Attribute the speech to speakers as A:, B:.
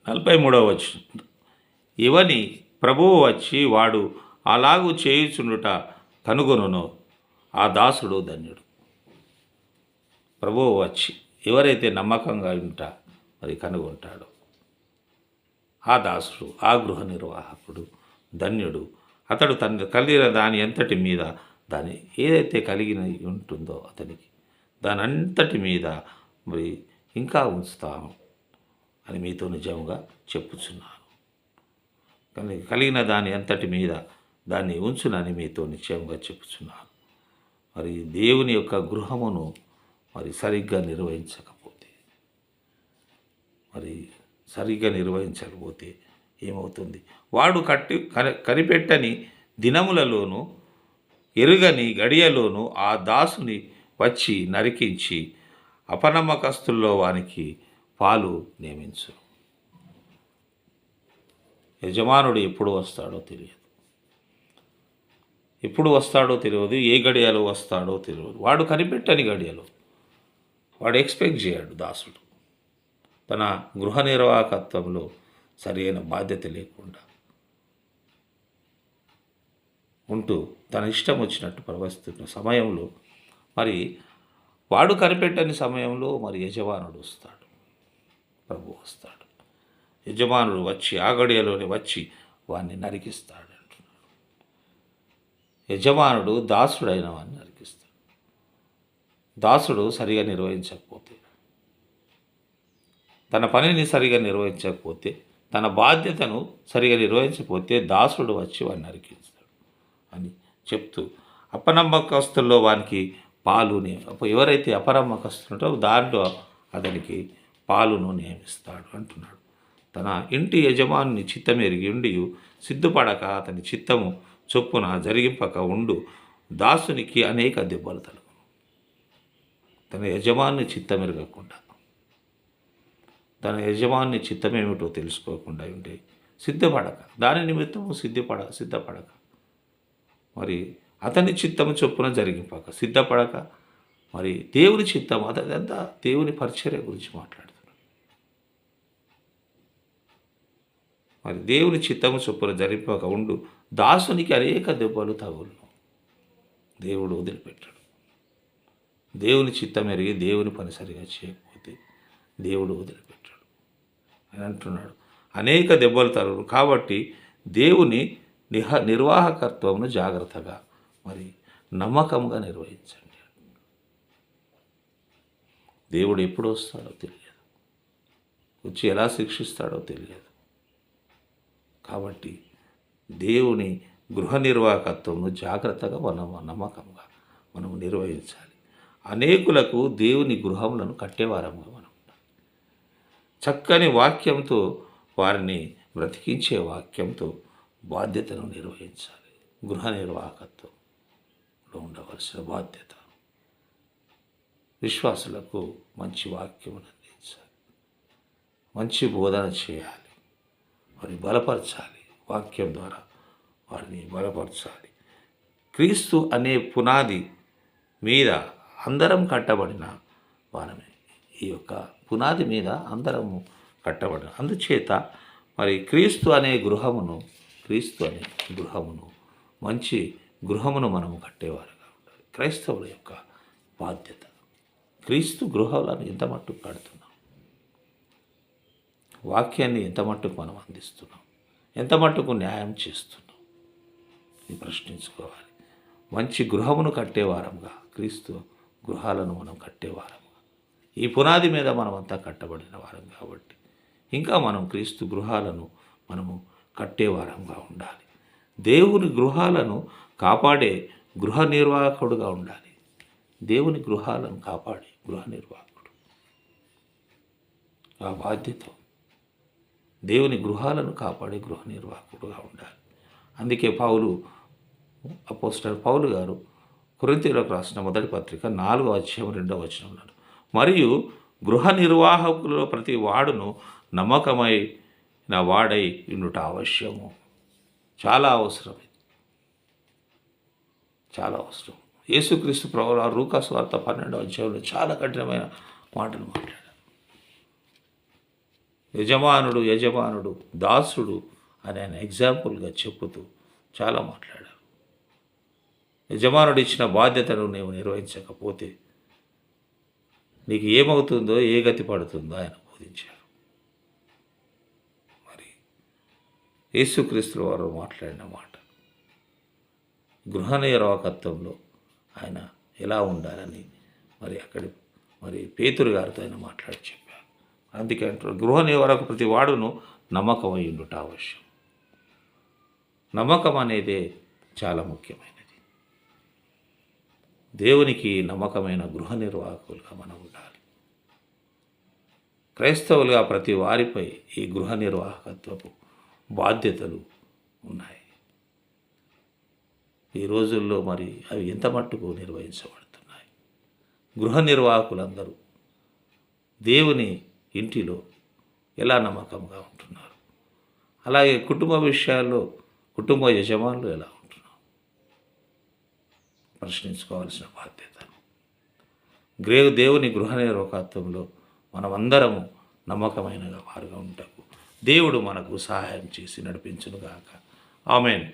A: 43వ వచనం. ఇవని ప్రభువు వచ్చి వాడు అలాగు చేయుచుండుట కనుగొనునో ఆ దాసుడు ధన్యుడు. ప్రభువు వచ్చి ఎవరైతే నమ్మకంగా ఉంటా మరి కనుగొంటాడో ఆ దాసుడు, ఆ గృహ నిర్వాహకుడు ధన్యుడు. అతడు తన కలిగిన దాని అంతటి మీద, దాని ఏదైతే కలిగిన ఉంటుందో అతనికి దాని అంతటి మీద మరి ఇంకా ఉంచుతాను అని మీతో నిజంగా చెప్పుచున్నాను. కానీ కలిగిన దాని అంతటి మీద దాన్ని ఉంచునని మీతో నిశ్చయంగా చెప్పుచున్నాను. మరి దేవుని యొక్క గృహమును మరి సరిగ్గా నిర్వహించకపోతే ఏమవుతుంది? వాడు కనిపెట్టని దినములలోనూ ఎరుగని గడియలోనూ ఆ దాసుని వచ్చి నరికించి అపనమ్మకస్తుల్లో వానికి పాలు నియమించు. యజమానుడు ఎప్పుడు వస్తాడో తెలియదు, ఏ గడియలో వస్తాడో తెలియదు. వాడు కనిపెట్టని గడియలో వాడు ఎక్స్పెక్ట్ చేయడు. దాసుడు తన గృహ నిర్వాహకత్వంలో సరైన బాధ్యత లేకుండా ఉంటూ తన ఇష్టం వచ్చినట్టు ప్రవర్తిస్తున్న సమయంలో మరి వాడు కనిపెట్టని సమయంలో మరి యజమానుడు వస్తాడు, ప్రభు వస్తాడు. యజమానుడు వచ్చి ఆ గడియలోనే వచ్చి వాడిని నరికిస్తాడు అంటున్నాడు. యజమానుడు దాసుడైన వాడిని నరికిస్తాడు. దాసుడు సరిగా నిర్వహించకపోతే, తన పనిని సరిగా నిర్వహించకపోతే, తన బాధ్యతను సరిగా నిర్వహించకపోతే దాసుడు వచ్చి వాడిని నరికిస్తాడు అని చెప్తూ అపనమ్మకస్తుల్లో వానికి పాలుని, ఎవరైతే అపనమ్మకస్తుంటో దాంట్లో అతనికి పాలును నియమిస్తాడు అంటున్నాడు. తన ఇంటి యజమాని చిత్తమెరిగి ఉండి సిద్ధపడక అతని చిత్తము చొప్పున జరిగింపక ఉండు దాసునికి అనేక దెబ్బలు తలగు. తన యజమాని చిత్తమెరగకుండా, తన యజమాని చిత్తమేమిటో తెలుసుకోకుండా ఉంటే సిద్ధపడక, దాని నిమిత్తము సిద్ధపడక మరి అతని చిత్తము చొప్పున జరిగింపక, సిద్ధపడక మరి దేవుని చిత్తం, అదంతా దేవుని పరిచర్య గురించి మాట్లాడుతున్నాడు. మరి దేవుని చిత్తము చొప్పున జరిపక ఉండు దాసునికి అనేక దెబ్బలు తగులును. దేవుడు వదిలిపెట్టాడు. దేవుని చిత్తం ఎరిగి దేవుని పని సరిగా చేయకపోతే దేవుడు వదిలిపెట్టాడు అని అంటున్నాడు. అనేక దెబ్బలు తగులును. కాబట్టి దేవుని నిర్వాహకత్వమును జాగ్రత్తగా మరి నమ్మకంగా నిర్వహించండి. దేవుడు ఎప్పుడు వస్తాడో తెలియదు, వచ్చి ఎలా శిక్షిస్తాడో తెలియదు. కాబట్టి దేవుని గృహ నిర్వాహకత్వమును జాగ్రత్తగా నమ్మకంగా మనము నిర్వహించాలి. అనేకులకు దేవుని గృహములను కట్టేవారంగా మనం ఉండాలి. చక్కని వాక్యంతో వారిని బ్రతికించే వాక్యంతో బాధ్యతను నిర్వహించాలి. గృహ నిర్వాహకత్వంలో ఉండవలసిన బాధ్యత. విశ్వాసులకు మంచి వాక్యమును అందించాలి, మంచి బోధన చేయాలి, వారిని బలపరచాలి. వాక్యం ద్వారా వారిని బలపరచాలి. క్రీస్తు అనే పునాది మీద అందరం కట్టబడిన వారమే. ఈ యొక్క పునాది మీద అందరము కట్టబడిన అందుచేత మరి క్రీస్తు అనే గృహమును మంచి గృహమును మనము కట్టేవారుగా ఉండాలి. క్రైస్తవుల యొక్క బాధ్యత. క్రీస్తు గృహాలను ఎంత మట్టుకు కడుతున్నాం, వాక్యాన్ని ఎంత మట్టుకు మనం అందిస్తున్నాం, ఎంత మట్టుకు న్యాయం చేస్తున్నాం ఇది ప్రశ్నించుకోవాలి. మంచి గృహమును కట్టేవారంగా, క్రీస్తు గృహాలను మనం కట్టేవారంగా, ఈ పునాది మీద మనమంతా కట్టబడిన వారం కాబట్టి ఇంకా మనం క్రీస్తు గృహాలను మనము కట్టేవారంగా ఉండాలి. దేవుని గృహాలను కాపాడే గృహ నిర్వాహకుడుగా ఉండాలి. దేవుని గృహాలను కాపాడే గృహ నిర్వాహకుడు ఆ బాధ్యత. దేవుని గృహాలను కాపాడే గృహ నిర్వాహకుడుగా ఉండాలి. అందుకే అపోస్తలుడైన పౌలు గారు కొరింథీయులకు రాసిన మొదటి పత్రిక 4వ అధ్యాయం 2వ వచనంలో, మరియు గృహ నిర్వాహకులలో ప్రతి వాడును నమ్మకమైన వాడై ఉండుట అవశ్యము. చాలా అవసరం. యేసుక్రీస్తు ప్రభువు లూకా సువార్త 12వ అధ్యాయంలో చాలా కఠినమైన మాటలు మాట్లాడారు. యజమానుడు దాసుడు అని ఆయన ఎగ్జాంపుల్గా చెప్పుతూ చాలా మాట్లాడారు. యజమానుడు ఇచ్చిన బాధ్యతను నీవు నిర్వహించకపోతే నీకు ఏమవుతుందో, ఏ గతి పడుతుందో ఆయన బోధించారు. మరి యేసుక్రీస్తు వారు మాట్లాడిన మాట గృహ నిర్వాహకత్వంలో ఆయన ఎలా ఉండాలని మరి పేతురు గారితో ఆయన మాట్లాడి చెప్పారు. అందుకే అంటారు, గృహ నిర్వాహకు ప్రతి వాడును నమ్మకం అయి ఉండుట అవశ్యం. నమ్మకం అనేది చాలా ముఖ్యమైనది. దేవునికి నమ్మకమైన గృహ నిర్వాహకులుగా మనం ఉండాలి. క్రైస్తవులుగా ప్రతి వారిపై ఈ గృహ నిర్వాహకత్వపు బాధ్యతలు ఉన్నాయి. ఈ రోజుల్లో మరి అవి ఎంత మట్టుకు నిర్వహించబడుతున్నాయి? గృహ నిర్వాహకులందరూ దేవుని ఇంటిలో ఎలా నమ్మకంగా ఉంటున్నారు? అలాగే కుటుంబ విషయాల్లో కుటుంబ యజమానులు ఎలా ఉంటున్నారు? ప్రశ్నించుకోవాల్సిన బాధ్యత. దేవుని గృహ నిర్వాహకత్వంలో మనమందరము నమ్మకమైన వారుగా ఉంటాము. దేవుడు మనకు సహాయం చేసి నడిపించునుగాక. ఆమేన్.